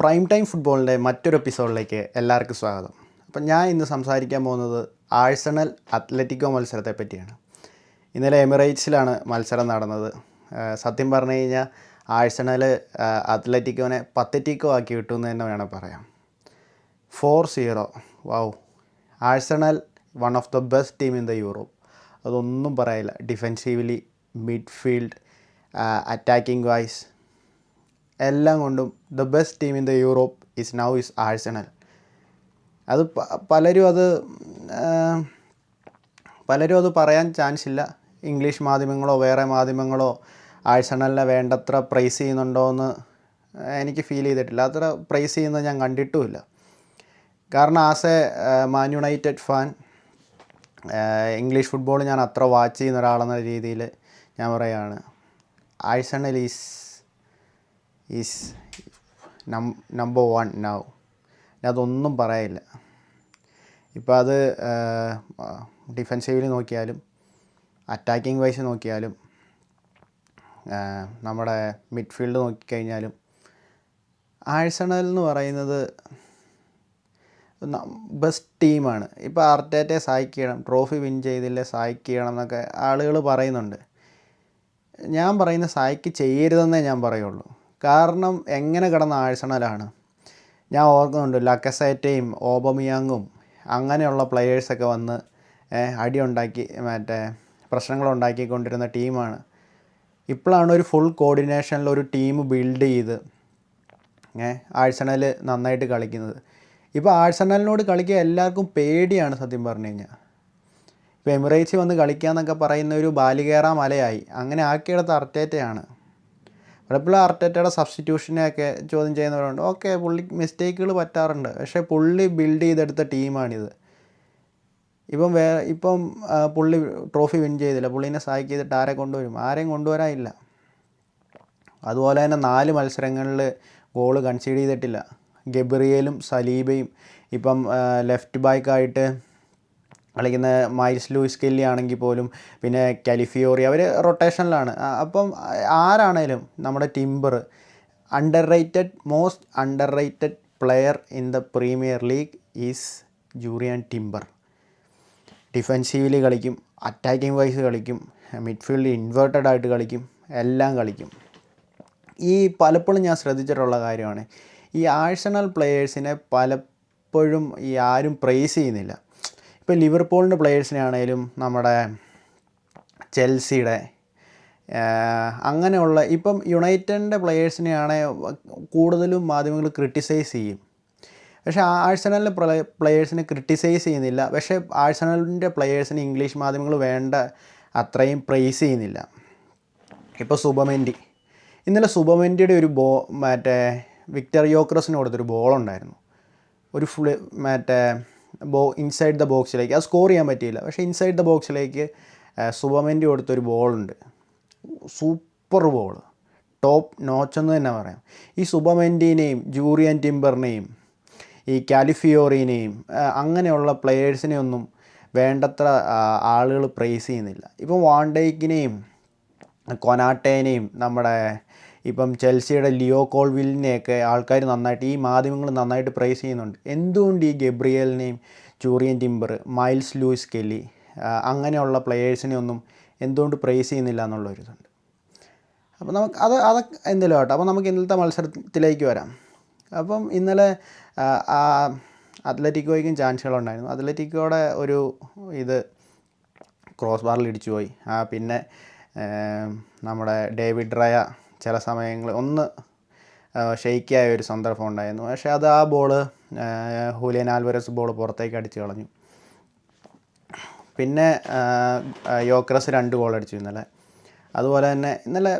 Prime time ഫുട്ബോളിൻ്റെ മറ്റൊരു എപ്പിസോഡിലേക്ക് എല്ലാവർക്കും സ്വാഗതം. അപ്പം ഞാൻ ഇന്ന് സംസാരിക്കാൻ പോകുന്നത് ആഴ്സണൽ അത്ലറ്റിക്കോ മത്സരത്തെ പറ്റിയാണ്. ഇന്നലെ എമിറേറ്റ്സിലാണ് മത്സരം നടന്നത്. സത്യം പറഞ്ഞു കഴിഞ്ഞാൽ ആഴ്സണൽ അത്ലറ്റിക്കോനെ പത്തറ്റിക്കോ ആക്കി വിട്ടു എന്ന് തന്നെ വേണം പറയാം. 4-0. Wow! Arsenal one of the best team in the Europe. അതൊന്നും പറയില്ല. ഡിഫെൻസീവ്ലി, മിഡ്ഫീൽഡ്, അറ്റാക്കിംഗ് വൈസ് എല്ലാം കൊണ്ടും the best team in the Europe is Arsenal. അത് പലരും അത് പറയാൻ ചാൻസ് ഇല്ല. ഇംഗ്ലീഷ് മാധ്യമങ്ങളോ വേറെ മാധ്യമങ്ങളോ ആഴ്സണലിനെ വേണ്ടത്ര പ്രൈസ് ചെയ്യുന്നുണ്ടോ എന്ന് എനിക്ക് ഫീൽ ചെയ്തിട്ടില്ല. അത്ര പ്രൈസ് ചെയ്യുന്നത് ഞാൻ കണ്ടിട്ടുമില്ല. കാരണം as a Man United fan, English football ഞാൻ അത്ര വാച്ച് ചെയ്യുന്ന ഒരാളെന്ന രീതിയിൽ ഞാൻ പറയുകയാണ്, ആഴ്സണൽ ഈസ് നമ്പർ 1 നൗ. അതൊന്നും പറയില്ല. ഇപ്പോൾ അത് ഡിഫെൻസീവിൽ നോക്കിയാലും അറ്റാക്കിംഗ് വൈസ് നോക്കിയാലും നമ്മുടെ മിഡ്ഫീൽഡ് നോക്കിക്കഴിഞ്ഞാലും ആഴ്സണൽ എന്ന് പറയുന്നത് ബെസ്റ്റ് ടീമാണ്. ഇപ്പോൾ അർട്ടേറ്റയെ സഹായിക്കണം, ട്രോഫി വിൻ ചെയ്തില്ലേ സഹായിക്കണം എന്നൊക്കെ ആളുകൾ പറയുന്നുണ്ട്. ഞാൻ പറയുന്ന സഹായിക്ക് ചെയ്യരുതെന്നേ ഞാൻ പറയുള്ളൂ. കാരണം എങ്ങനെ കിടന്ന ആഴ്സണലാണ്. ഞാൻ ഓർക്കുന്നുണ്ട് ലക്കസേറ്റയും ഓബമിയാങ്ങും അങ്ങനെയുള്ള പ്ലെയേഴ്സൊക്കെ വന്ന് അടിയുണ്ടാക്കി പ്രശ്നങ്ങളുണ്ടാക്കിക്കൊണ്ടിരുന്ന ടീമാണ്. ഇപ്പോഴാണ് ഒരു ഫുൾ കോർഡിനേഷനിൽ ഒരു ടീം ബിൽഡ് ചെയ്ത് ആഴ്സണൽ നന്നായിട്ട് കളിക്കുന്നത്. ഇപ്പോൾ ആഴ്സണലിനോട് കളിക്കുക എല്ലാവർക്കും പേടിയാണ് സത്യം പറഞ്ഞു കഴിഞ്ഞാൽ. ഇപ്പോൾ എമിറേറ്റ്സിൽ വന്ന് കളിക്കാമെന്നൊക്കെ പറയുന്ന ഒരു ബാലികേറാ മലയായി. അങ്ങനെ ആക്കിയെടുത്ത അർട്ടേറ്റയാണ്. പലപ്പോഴും അർട്ടേറ്റയുടെ സബ്സ്റ്റിറ്റ്യൂഷനെയൊക്കെ ചോദ്യം ചെയ്യുന്നവരുണ്ട്. ഓക്കെ, പുള്ളി മിസ്റ്റേക്കുകൾ പറ്റാറുണ്ട്. പക്ഷേ പുള്ളി ബിൽഡ് ചെയ്തെടുത്ത ടീമാണിത്. ഇപ്പം പുള്ളി ട്രോഫി വിൻ ചെയ്തില്ല. പുള്ളീനെ സഹായിക്ക് ചെയ്തിട്ട് ആരെ കൊണ്ടുവരും? ആരെയും കൊണ്ടുവരാനില്ല. അതുപോലെ തന്നെ 4 മത്സരങ്ങളിൽ ഗോൾ കൺസീഡ് ചെയ്തിട്ടില്ല. ഗബ്രിയേലും സലീബയും ഇപ്പം ലെഫ്റ്റ് ബാക്കായിട്ട് കളിക്കുന്ന മൈൽസ് ലൂയിസ് കെല്ലി ആണെങ്കിൽ പോലും, പിന്നെ കാലിഫിയോറി, അവർ റൊട്ടേഷനിലാണ്. അപ്പം ആരാണേലും നമ്മുടെ Timber most underrated player in the Premier League is Jurrien Timber. ഡിഫെൻസീവിൽ കളിക്കും, അറ്റാക്കിംഗ് വൈസ് കളിക്കും, മിഡ്ഫീൽഡ് ഇൻവേർട്ടഡ് ആയിട്ട് കളിക്കും, എല്ലാം കളിക്കും. ഈ പലപ്പോഴും ഞാൻ ശ്രദ്ധിച്ചിട്ടുള്ള കാര്യമാണ്, ഈ ആഴ്സണൽ പ്ലെയേഴ്സിനെ പലപ്പോഴും ആരും പ്രൈസ് ചെയ്യുന്നില്ല. ഇപ്പോൾ ലിവർപൂളിൻ്റെ പ്ലെയേഴ്സിനെ ആണെങ്കിലും നമ്മുടെ ചെൽസിയുടെ അങ്ങനെയുള്ള, ഇപ്പം യുണൈറ്റഡിൻ്റെ പ്ലെയേഴ്സിനെ കൂടുതലും മാധ്യമങ്ങൾ ക്രിട്ടിസൈസ് ചെയ്യും. പക്ഷേ ആഴ്സണലിൻ്റെ പ്ലെയേഴ്സിനെ ക്രിട്ടിസൈസ് ചെയ്യുന്നില്ല. പക്ഷേ ആഴ്സണലിൻ്റെ പ്ലെയേഴ്സിന് ഇംഗ്ലീഷ് മാധ്യമങ്ങൾ വേണ്ട അത്രയും പ്രൈസ് ചെയ്യുന്നില്ല. ഇപ്പോൾ ഇന്നലെ സുബമെൻഡിയുടെ ഒരു വിക്ടർ യോക്രസിന് കൊടുത്തൊരു ബോളുണ്ടായിരുന്നു. ഒരു ഇൻസൈഡ് ദ ബോക്സിലേക്ക്, അത് സ്കോർ ചെയ്യാൻ പറ്റിയില്ല. പക്ഷേ ഇൻസൈഡ് ദ ബോക്സിലേക്ക് സുബമെൻഡി കൊടുത്തൊരു ബോളുണ്ട്. സൂപ്പർ ബോൾ, ടോപ്പ് നോച്ചെന്ന് തന്നെ പറയാം. ഈ സുബമെൻഡിനെയും ജൂറിയൻ ടിംബറിനെയും ഈ കാലിഫിയോറിനെയും അങ്ങനെയുള്ള പ്ലെയേഴ്സിനെയൊന്നും വേണ്ടത്ര ആളുകൾ പ്രൈസ് ചെയ്യുന്നില്ല. ഇപ്പം വാൻഡൈക്കിനെയും കൊനാട്ടേനെയും നമ്മുടെ ഇപ്പം ചെൽസിയുടെ ലിയോ കോൾവിലിനെയൊക്കെ ആൾക്കാർ നന്നായിട്ട്, ഈ മാധ്യമങ്ങൾ നന്നായിട്ട് പ്രൈസ് ചെയ്യുന്നുണ്ട്. എന്തുകൊണ്ട് ഈ ഗബ്രിയേലിനെയും Jurrien timber, miles Luis Kelly അങ്ങനെയുള്ള പ്ലെയേഴ്സിനെ ഒന്നും എന്തുകൊണ്ട് പ്രൈസ് ചെയ്യുന്നില്ല എന്നുള്ളൊരിതുണ്ട്. അപ്പോൾ അതൊക്കെ എന്തെങ്കിലും ആവട്ടെ. അപ്പോൾ നമുക്ക് ഇന്നലത്തെ മത്സരത്തിലേക്ക് വരാം. അപ്പം ഇന്നലെ അത്ലറ്റിക്കോയ്ക്കും ചാൻസുകളുണ്ടായിരുന്നു. അത്ലറ്റിക്കോയുടെ ഒരു ക്രോസ് ബാറിൽ ഇടിച്ചു പോയി. പിന്നെ നമ്മുടെ ഡേവിഡ് റയ ചില സമയങ്ങളിൽ ഒന്ന് ഷെയ്ക്കായ ഒരു സന്ദർഭം ഉണ്ടായിരുന്നു. പക്ഷേ ആ ബോൾ ഹൂലിയൻ ആൽവരസ് ബോൾ പുറത്തേക്ക് അടിച്ച് കളഞ്ഞു. പിന്നെ യോക്രസ് 2 ഗോൾ അടിച്ചു ഇന്നലെ. അതുപോലെ തന്നെ ഇന്നലെ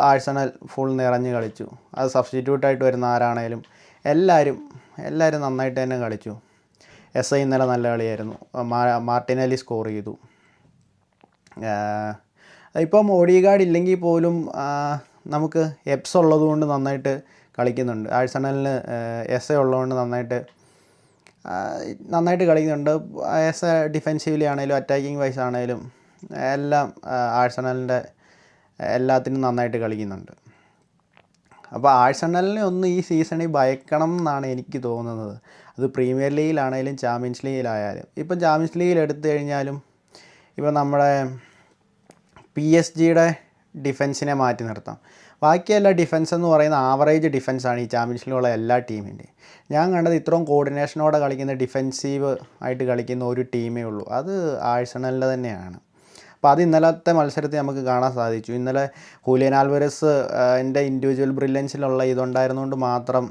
ആഴ്സണൽ ഫുൾ നിറഞ്ഞ് കളിച്ചു. അത് സബ്സ്റ്റിറ്റ്യൂട്ടായിട്ട് വരുന്ന ആരാണേലും എല്ലാവരും നന്നായിട്ട് തന്നെ കളിച്ചു. SI ഇന്നലെ നല്ല കളിയായിരുന്നു. മാർട്ടിനെല്ലി സ്കോർ ചെയ്തു. ഇപ്പം ഓഡിഗാർഡ് ഇല്ലെങ്കിൽ പോലും നമുക്ക് എപ്സ് ഉള്ളതുകൊണ്ട് നന്നായിട്ട് കളിക്കുന്നുണ്ട്. ആഴ്സണലിന് SI ഉള്ളതുകൊണ്ട് നന്നായിട്ട് കളിക്കുന്നുണ്ട്. ഡിഫെൻസീവ്ലി ആണെങ്കിലും അറ്റാക്കിംഗ് വൈസ് ആണെങ്കിലും എല്ലാം ആഴ്സണലിൻ്റെ എല്ലാത്തിനും നന്നായിട്ട് കളിക്കുന്നുണ്ട്. അപ്പോൾ ആഴ്സണലിനെ ഒന്ന് ഈ സീസണിൽ ഭയക്കണം എന്നാണ് എനിക്ക് തോന്നുന്നത്. അത് പ്രീമിയർ ലീഗിലാണെങ്കിലും ചാമ്പ്യൻസ് ലീഗിലായാലും. ഇപ്പം ചാമ്പ്യൻസ് ലീഗിൽ എടുത്തു കഴിഞ്ഞാലും ഇപ്പം നമ്മുടെ PSG ഡിഫൻസിനെ മാറ്റി നിർത്താം. ബാക്കിയെല്ലാ ഡിഫൻസ് എന്ന് പറയുന്ന ആവറേജ് ഡിഫൻസാണ് ഈ ചാമ്പ്യൻസ് ലീഗിലുള്ള എല്ലാ ടീമിൻ്റെയും. ഞാൻ കണ്ടത് ഇത്രയും കോർഡിനേഷനോടെ കളിക്കുന്ന ഡിഫെൻസീവ് ആയിട്ട് കളിക്കുന്ന ഒരു ടീമേ ഉള്ളൂ, അത് ആഴ്സണലിൻ്റെ തന്നെയാണ്. അപ്പോൾ അത് ഇന്നലത്തെ മത്സരത്തിൽ നമുക്ക് കാണാൻ സാധിച്ചു. ഇന്നലെ ഹൂലിയൻ ആൽവരസ് എൻ്റെ ഇൻഡിവിജ്വൽ ബ്രില്യൻസിലുള്ള ഇതുണ്ടായിരുന്നുകൊണ്ട് മാത്രം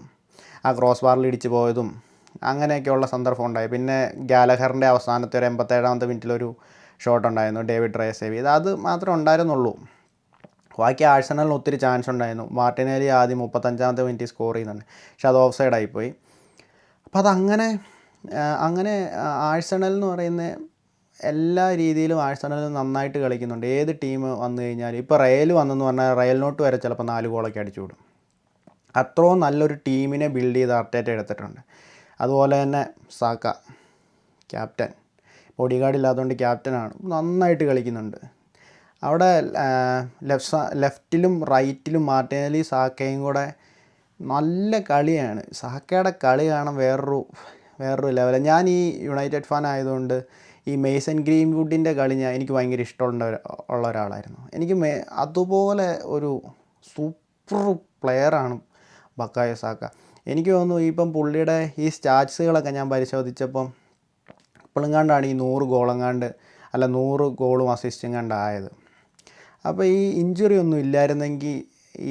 ആ ക്രോസ് ബാറിൽ ഇടിച്ച് പോയതും അങ്ങനെയൊക്കെയുള്ള സന്ദർഭം ഉണ്ടായി. പിന്നെ ഗാലഹറിൻ്റെ അവസാനത്തെ ഒരു 87ാമത്തെ മിനിറ്റിലൊരു ഷോട്ട് ഉണ്ടായിരുന്നു, ഡേവിഡ് റയ സേവ് ചെയ്ത്, അത് മാത്രമേ ഉണ്ടായിരുന്നുള്ളൂ. ബാക്കി ആഴ്സണലിന് ഒത്തിരി ചാൻസ് ഉണ്ടായിരുന്നു. മാർട്ടിനേലി ആദ്യം 35ാമത്തെ മിനിറ്റ് സ്കോർ ചെയ്യുന്നുണ്ട്, പക്ഷെ അത് ഓഫ് സൈഡായിപ്പോയി. അപ്പോൾ അങ്ങനെ ആഴ്സണൽ എന്ന് പറയുന്ന എല്ലാ രീതിയിലും ആഴ്സണൽ നന്നായിട്ട് കളിക്കുന്നുണ്ട്. ഏത് ടീം വന്നു കഴിഞ്ഞാലും, ഇപ്പോൾ റയൽ വന്നെന്ന് പറഞ്ഞാൽ റയലിനോട്ട് വരെ ചിലപ്പോൾ 4 ഗോളൊക്കെ അടിച്ചു വിടും. അത്രയും നല്ലൊരു ടീമിനെ ബിൽഡ് ചെയ്ത് അർട്ടേറ്റ എടുത്തിട്ടുണ്ട്. അതുപോലെ തന്നെ സാക്ക ക്യാപ്റ്റൻ, ബോഡി ഗാർഡ് ഇല്ലാത്തതുകൊണ്ട് ക്യാപ്റ്റനാണ്, നന്നായിട്ട് കളിക്കുന്നുണ്ട്. അവിടെ ലെഫ്റ്റിലും റൈറ്റിലും മാർട്ടിനേലി സാക്കയും കൂടെ നല്ല കളിയാണ്. സാക്കയുടെ കളി കാണാൻ വേറൊരു ലെവലാണ്. ഞാൻ ഈ യുണൈറ്റഡ് ഫാൻ ആയതുകൊണ്ട് ഈ മേസൺ ഗ്രീൻവുഡിൻ്റെ കളി എനിക്ക് ഭയങ്കര ഇഷ്ടമുള്ള ഒരാളായിരുന്നു. എനിക്ക് അതുപോലെ ഒരു സൂപ്പർ പ്ലെയറാണ് ബക്കായോ സാക്ക. എനിക്ക് തോന്നുന്നു ഇപ്പം പുള്ളിയുടെ ഈ സ്റ്റാറ്റ്സുകളൊക്കെ ഞാൻ പരിശോധിച്ചപ്പം ഇപ്പോഴെങ്ങാണ്ടാണ് ഈ 100 ഗോളെങ്ങാണ്ട്, അല്ല 100 ഗോളും അസിസ്റ്റും കണ്ടായത്. അപ്പോൾ ഈ ഇഞ്ചുറി ഒന്നും ഇല്ലായിരുന്നെങ്കിൽ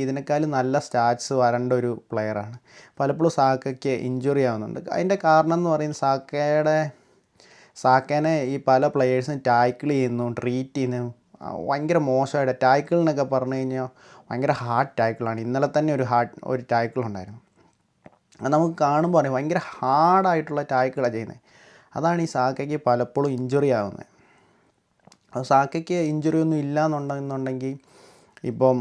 ഇതിനേക്കാളും നല്ല സ്റ്റാറ്റ്സ് വരേണ്ട ഒരു പ്ലെയറാണ്. പലപ്പോഴും സാക്കയ്ക്ക് ഇഞ്ചുറി ആവുന്നുണ്ട്. അതിൻ്റെ കാരണം എന്ന് പറയുന്നത് സാക്കേനെ ഈ പല പ്ലെയേഴ്സും ടാക്കിൾ ചെയ്യുന്നു, ട്രീറ്റ് ചെയ്യുന്നു ഭയങ്കര മോശമായിട്ട്. ടാക്കിളിനൊക്കെ പറഞ്ഞു കഴിഞ്ഞാൽ ഭയങ്കര ഹാർഡ് ടാക്കിളാണ്. ഇന്നലെ തന്നെ ഒരു ടാക്കിൾ ഉണ്ടായിരുന്നു. അത് നമുക്ക് കാണുമ്പോൾ അറിയാം ഭയങ്കര ഹാർഡായിട്ടുള്ള ടാക്കിളാണ് ചെയ്യുന്നത്. അതാണ് ഈ സാക്കയ്ക്ക് പലപ്പോഴും ഇഞ്ചുറി ആവുന്നത്. അത് സാക്കയ്ക്ക് ഇഞ്ചുറി ഒന്നും ഇല്ല എന്നുണ്ടെങ്കിൽ ഇപ്പം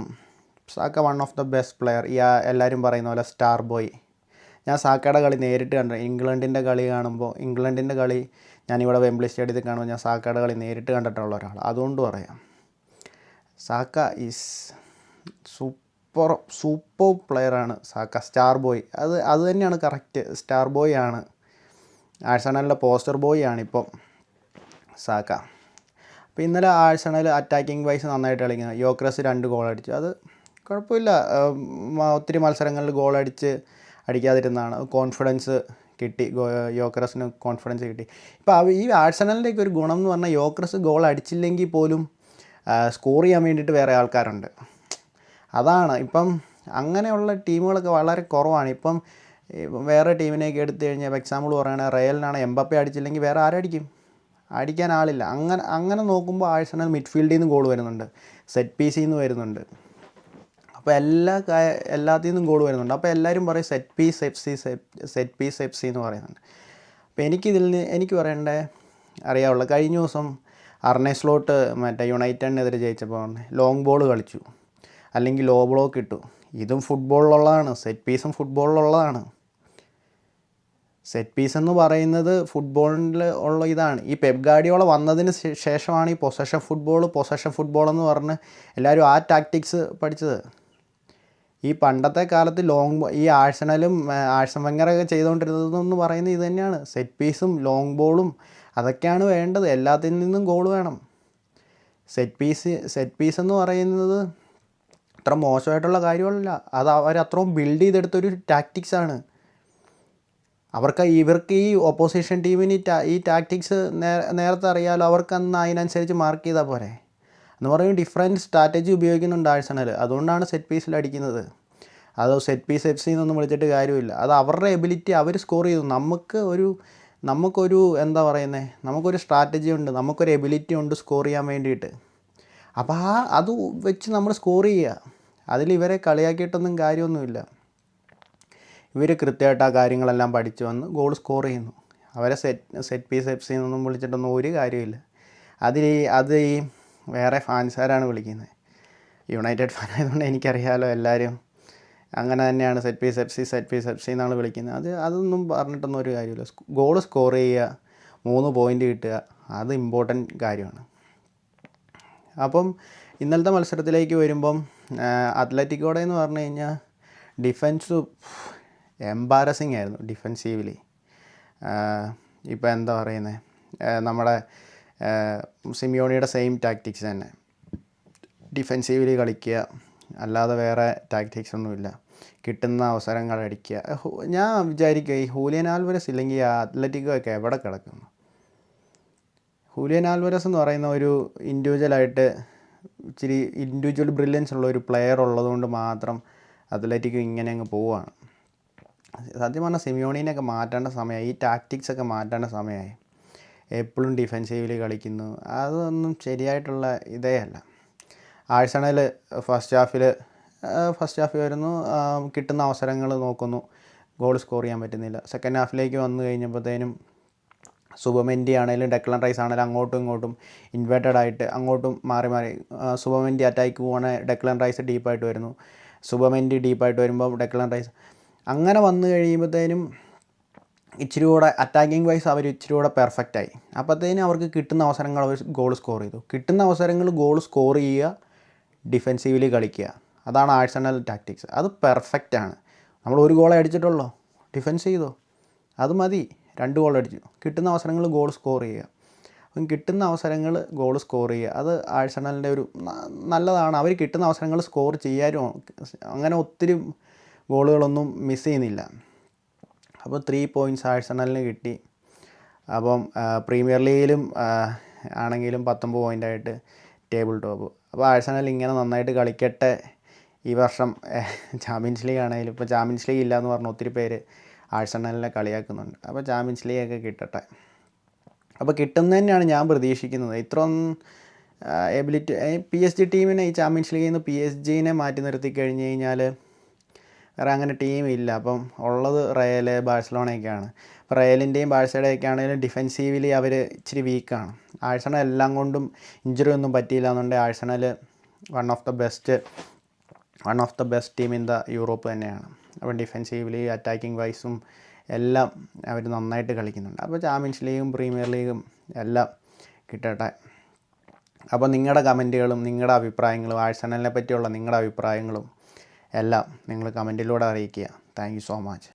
Saka one of the best player. എല്ലാവരും പറയുന്ന പോലെ സ്റ്റാർ ബോയ്. ഞാൻ സാക്കയുടെ കളി നേരിട്ട് കണ്ടു. ഇംഗ്ലണ്ടിൻ്റെ കളി ഞാനിവിടെ വെംബ്ലി സ്റ്റേഡിയത്തിൽ കാണുമ്പോൾ ഞാൻ സാക്കയുടെ കളി നേരിട്ട് കണ്ടിട്ടുള്ള ഒരാൾ. അതുകൊണ്ട് പറയാം, സാക്ക ഈസ് സൂപ്പർ പ്ലെയറാണ് സാക്ക. സ്റ്റാർ ബോയ്, അത് തന്നെയാണ് കറക്റ്റ്. സ്റ്റാർ ബോയ് ആണ്, ആഴ്സണലിൻ്റെ പോസ്റ്റർ ബോയ് ആണിപ്പം സാക്ക. അപ്പോൾ ഇന്നലെ ആഴ്സണൽ അറ്റാക്കിംഗ് വൈസ് നന്നായിട്ട് കളിക്കുന്നത്. യോക്രസ് 2 ഗോൾ അടിച്ചു, അത് കുഴപ്പമില്ല. ഒത്തിരി മത്സരങ്ങളിൽ അടിക്കാതിരുന്നതാണ്. കോൺഫിഡൻസ് കിട്ടി, യോക്രസിന് കോൺഫിഡൻസ് കിട്ടി. ഇപ്പോൾ ഈ ആഴ്സണലിൻ്റെയൊക്കെ ഒരു ഗുണം എന്ന് പറഞ്ഞാൽ യോക്രസ് ഗോൾ അടിച്ചില്ലെങ്കിൽ പോലും സ്കോർ ചെയ്യാൻ വേണ്ടിയിട്ട് വേറെ ആൾക്കാരുണ്ട്. അതാണ് ഇപ്പം അങ്ങനെയുള്ള ടീമുകളൊക്കെ വളരെ കുറവാണ്. ഇപ്പം വേറെ ടീമിനെയൊക്കെ എടുത്തു കഴിഞ്ഞാൽ എക്സാമ്പിൾ പറയുകയാണെങ്കിൽ റയലിനാണ് എംബപ്പെ അടിച്ചില്ലെങ്കിൽ വേറെ ആരടിക്കും? അടിക്കാൻ ആളില്ല. അങ്ങനെ നോക്കുമ്പോൾ ആഴ്സണൽ മിഡ്ഫീൽഡിൽ നിന്ന് ഗോൾ വരുന്നുണ്ട്, സെറ്റ് പീസിൽ നിന്ന് വരുന്നുണ്ട്. അപ്പോൾ എല്ലാത്തിൽ നിന്നും ഗോൾ വരുന്നുണ്ട്. അപ്പോൾ എല്ലാവരും പറയും സെറ്റ് പീസ് എഫ് സി എന്ന് പറയുന്നുണ്ട്. അപ്പോൾ എനിക്ക് പറയേണ്ടത് അറിയാവുള്ള കഴിഞ്ഞ ദിവസം അർനെ സ്ലോട്ട് യുണൈറ്റഡിനെതിരെ ജയിച്ചപ്പോൾ ലോങ് ബോൾ കളിച്ചു, അല്ലെങ്കിൽ ലോ ബ്ലോക്ക് ഇട്ടു. ഇതും ഫുട്ബോളിലുള്ളതാണ്, സെറ്റ് പീസും ഫുട്ബോളിലുള്ളതാണ്. സെറ്റ് പീസ് എന്ന് പറയുന്നത് ഫുട്ബോളിൽ ഉള്ള ഇതാണ്. ഈ പെപ് ഗാർഡിയോള വന്നതിന് ശേഷമാണ് ഈ പൊസഷൻ ഫുട്ബോൾ എന്ന് പറഞ്ഞ് എല്ലാവരും ആ ടാക്ടിക്സ് പഠിച്ചത്. ഈ പണ്ടത്തെ കാലത്ത് ഈ ആഴ്സൺ വെങ്ങറൊക്കെ ചെയ്തുകൊണ്ടിരുന്നതെന്ന് പറയുന്നത് ഇത് തന്നെയാണ്. സെറ്റ് പീസും ലോങ് ബോളും അതൊക്കെയാണ് വേണ്ടത്. എല്ലാത്തിൽ നിന്നും ഗോൾ വേണം. സെറ്റ് പീസ് എന്ന് പറയുന്നത് അത്ര മോശമായിട്ടുള്ള കാര്യമല്ല. അത് അവരത്രയും ബിൽഡ് ചെയ്തെടുത്തൊരു ടാക്ടിക്സാണ്. ഇവർക്ക് ഈ ഓപ്പോസിഷൻ ടീമിന് ഈ ടാക്ടിക്സ് നേരത്തെ അറിയാമല്ലോ. അവർക്കന്ന് അതിനനുസരിച്ച് മാർക്ക് ചെയ്താൽ പോരെ എന്ന് പറയും. ഡിഫറെൻറ്റ് സ്ട്രാറ്റജി ഉപയോഗിക്കുന്നുണ്ട് ആഴ്സണൽ. അതുകൊണ്ടാണ് സെറ്റ് പീസിൽ അടിക്കുന്നത്. അത് സെറ്റ് പീസ് എഫ് സി എന്നൊന്നും വിളിച്ചിട്ട് കാര്യമില്ല. അത് അവരുടെ എബിലിറ്റി, അവർ സ്കോർ ചെയ്തു. നമുക്കൊരു എന്താ പറയുന്നത്, നമുക്കൊരു സ്ട്രാറ്റജി ഉണ്ട്, നമുക്കൊരു എബിലിറ്റി ഉണ്ട് സ്കോർ ചെയ്യാൻ വേണ്ടിയിട്ട്. അപ്പോൾ അത് വെച്ച് നമ്മൾ സ്കോർ ചെയ്യുക. അതിൽ ഇവരെ കളിയാക്കിയിട്ടൊന്നും കാര്യമൊന്നുമില്ല. ഇവർ കൃത്യമായിട്ട് ആ കാര്യങ്ങളെല്ലാം പഠിച്ചു വന്ന് ഗോൾ സ്കോർ ചെയ്യുന്നു. അവരെ സെറ്റ് പീസ് എഫ് സി എന്നൊന്നും വിളിച്ചിട്ടൊന്നും ഒരു കാര്യമില്ല. അത് ഈ വേറെ ഫാൻസുകാരാണ് വിളിക്കുന്നത്. യുണൈറ്റഡ് ഫാൻ ആയതുകൊണ്ട് എനിക്കറിയാമല്ലോ, എല്ലാവരും അങ്ങനെ തന്നെയാണ് സെറ്റ് പീസ് എഫ് സി എന്നാണ് വിളിക്കുന്നത്. അതൊന്നും പറഞ്ഞിട്ടൊന്നും ഒരു കാര്യമില്ല. ഗോൾ സ്കോർ ചെയ്യുക, 3 പോയിൻ്റ് കിട്ടുക, അത് ഇമ്പോർട്ടൻറ്റ് കാര്യമാണ്. അപ്പം ഇന്നലത്തെ മത്സരത്തിലേക്ക് വരുമ്പം അത്ലറ്റിക്കോടെ എന്ന് പറഞ്ഞു കഴിഞ്ഞാൽ ഡിഫൻസ് എംബാരസിങ് ആയിരുന്നു ഡിഫെൻസീവ്ലി. ഇപ്പോൾ എന്താ പറയുന്നത്, നമ്മുടെ സിമിയോണിയുടെ സെയിം ടാക്ടിക്സ് തന്നെ, ഡിഫെൻസീവ്ലി കളിക്കുക, അല്ലാതെ വേറെ ടാക്ടിക്സ് ഒന്നുമില്ല, കിട്ടുന്ന അവസരങ്ങൾ അടിക്കുക. ഞാൻ വിചാരിക്കുക ഈ ഹൂലിയൻ ആൽവരസ് ഇല്ലെങ്കിൽ അത്ലറ്റിക്കോ ഒക്കെ എവിടെ കിടക്കുന്നു. ഹൂലിയൻ ആൽവരസ് എന്ന് പറയുന്ന ഒരു ഇൻഡിവിജ്വലായിട്ട് ഇച്ചിരി ഇൻഡിവിജ്വൽ ബ്രില്യൻസ് ഉള്ള ഒരു പ്ലെയർ ഉള്ളതുകൊണ്ട് മാത്രം അത്ലറ്റിക്കോ ഇങ്ങനെ അങ്ങ് പോവുകയാണ്. സത്യം പറഞ്ഞാൽ സിമിയോണീനെയൊക്കെ മാറ്റേണ്ട സമയമായി, ഈ ടാക്ടിക്സൊക്കെ മാറ്റേണ്ട സമയമായി. എപ്പോഴും ഡിഫെൻസീവില് കളിക്കുന്നു, അതൊന്നും ശരിയായിട്ടുള്ള ഇതേ അല്ല. ആഴ്സണൽ ഫസ്റ്റ് ഹാഫിൽ വരുന്നു, കിട്ടുന്ന അവസരങ്ങൾ നോക്കുന്നു, ഗോൾ സ്കോർ ചെയ്യാൻ പറ്റുന്നില്ല. സെക്കൻഡ് ഹാഫിലേക്ക് വന്നു കഴിഞ്ഞപ്പോഴത്തേനും സുബമെൻഡി ആണെങ്കിലും ഡെക്ലൻ റൈസ് ആണെങ്കിലും അങ്ങോട്ടും ഇങ്ങോട്ടും ഇൻവേർട്ടഡ് ആയിട്ട് അങ്ങോട്ടും മാറി മാറി, സുബമെൻഡി അറ്റാക്ക് പോവാണെങ്കിൽ ഡെക്ലൻ റൈസ് ഡീപ്പായിട്ട് വരുന്നു, സുബമെൻഡി ഡീപ്പായിട്ട് വരുമ്പോൾ ഡെക്ലൻ റൈസ്, അങ്ങനെ വന്നു കഴിയുമ്പോഴത്തേനും ഇച്ചിരി കൂടെ അറ്റാക്കിംഗ് വൈസ് അവർ ഇച്ചിരി കൂടെ പെർഫെക്റ്റായി. അപ്പോഴത്തേനും അവർക്ക് കിട്ടുന്ന അവസരങ്ങൾ അവർ ഗോൾ സ്കോർ ചെയ്തു. കിട്ടുന്ന അവസരങ്ങൾ ഗോൾ സ്കോർ ചെയ്യുക, ഡിഫെൻസീവ്ലി കളിക്കുക, അതാണ് ആഴ്സണൽ ടാക്ടിക്സ്. അത് പെർഫെക്റ്റാണ്. നമ്മൾ ഒരു ഗോളേ അടിച്ചിട്ടുള്ളൂ, ഡിഫെൻസ് ചെയ്തോ, അത് മതി. 2 ഗോൾ അടിച്ചു, കിട്ടുന്ന അവസരങ്ങൾ ഗോൾ സ്കോർ ചെയ്യുക. അപ്പം കിട്ടുന്ന അവസരങ്ങൾ ഗോൾ സ്കോർ ചെയ്യുക, അത് ആഴ്സണലിൻ്റെ ഒരു നല്ലതാണ്. അവർ കിട്ടുന്ന അവസരങ്ങൾ സ്കോർ ചെയ്യാനും അങ്ങനെ ഒത്തിരി ഗോളുകളൊന്നും മിസ് ചെയ്യുന്നില്ല. അപ്പോൾ 3 പോയിൻറ്റ്സ് ആഴ്സണലിന് കിട്ടി. അപ്പം പ്രീമിയർ ലീഗിലും ആണെങ്കിലും 19 പോയിൻ്റായിട്ട് ടേബിൾ ടോപ്പ്. അപ്പോൾ ആഴ്സണൽ ഇങ്ങനെ നന്നായിട്ട് കളിക്കട്ടെ. ഈ വർഷം ചാമ്പ്യൻസ് ലീഗ് ആണെങ്കിലും, ഇപ്പോൾ ചാമ്പ്യൻസ് ലീഗ് ഇല്ലയെന്ന് പറഞ്ഞ് ഒത്തിരി പേര് ആഴ്സണലിനെ കളിയാക്കുന്നുണ്ട്. അപ്പോൾ ചാമ്പ്യൻസ് ലീഗൊക്കെ കിട്ടട്ടെ. അപ്പോൾ കിട്ടുന്നത് തന്നെയാണ് ഞാൻ പ്രതീക്ഷിക്കുന്നത്. ഇത്രയൊന്നും എബിലിറ്റി PSG ടീമിനെ ഈ ചാമ്പ്യൻസ് ലീഗിൽ നിന്ന് PSG മാറ്റി നിർത്തി കഴിഞ്ഞ് കഴിഞ്ഞാൽ വേറെ അങ്ങനെ ടീമില്ല. അപ്പം ഉള്ളത് റയൽ, ബാഴ്സലോണയൊക്കെയാണ്. അപ്പോൾ റയലിൻ്റെയും ബാഴ്സയുടെയൊക്കെ ആണെങ്കിലും ഡിഫെൻസീവ്ലി അവർ ഇച്ചിരി വീക്കാണ്. ആഴ്സണൽ എല്ലാം കൊണ്ടും ഇഞ്ചുറി ഒന്നും പറ്റിയില്ല എന്നുണ്ടെങ്കിൽ Arsenal one of the best team in the Europe തന്നെയാണ്. അപ്പോൾ ഡിഫെൻസീവ്ലി അറ്റാക്കിംഗ് വൈസും എല്ലാം അവർ നന്നായിട്ട് കളിക്കുന്നുണ്ട്. അപ്പോൾ ചാമ്പ്യൻസ് ലീഗും പ്രീമിയർ ലീഗും എല്ലാം കിട്ടട്ടെ. അപ്പോൾ നിങ്ങളുടെ കമൻറ്റുകളും നിങ്ങളുടെ അഭിപ്രായങ്ങളും ആഴ്സണലിനെ പറ്റിയുള്ള നിങ്ങളുടെ അഭിപ്രായങ്ങളും എല്ലാം നിങ്ങൾ കമൻറ്റിലൂടെ അറിയിക്കുക. Thank you so much.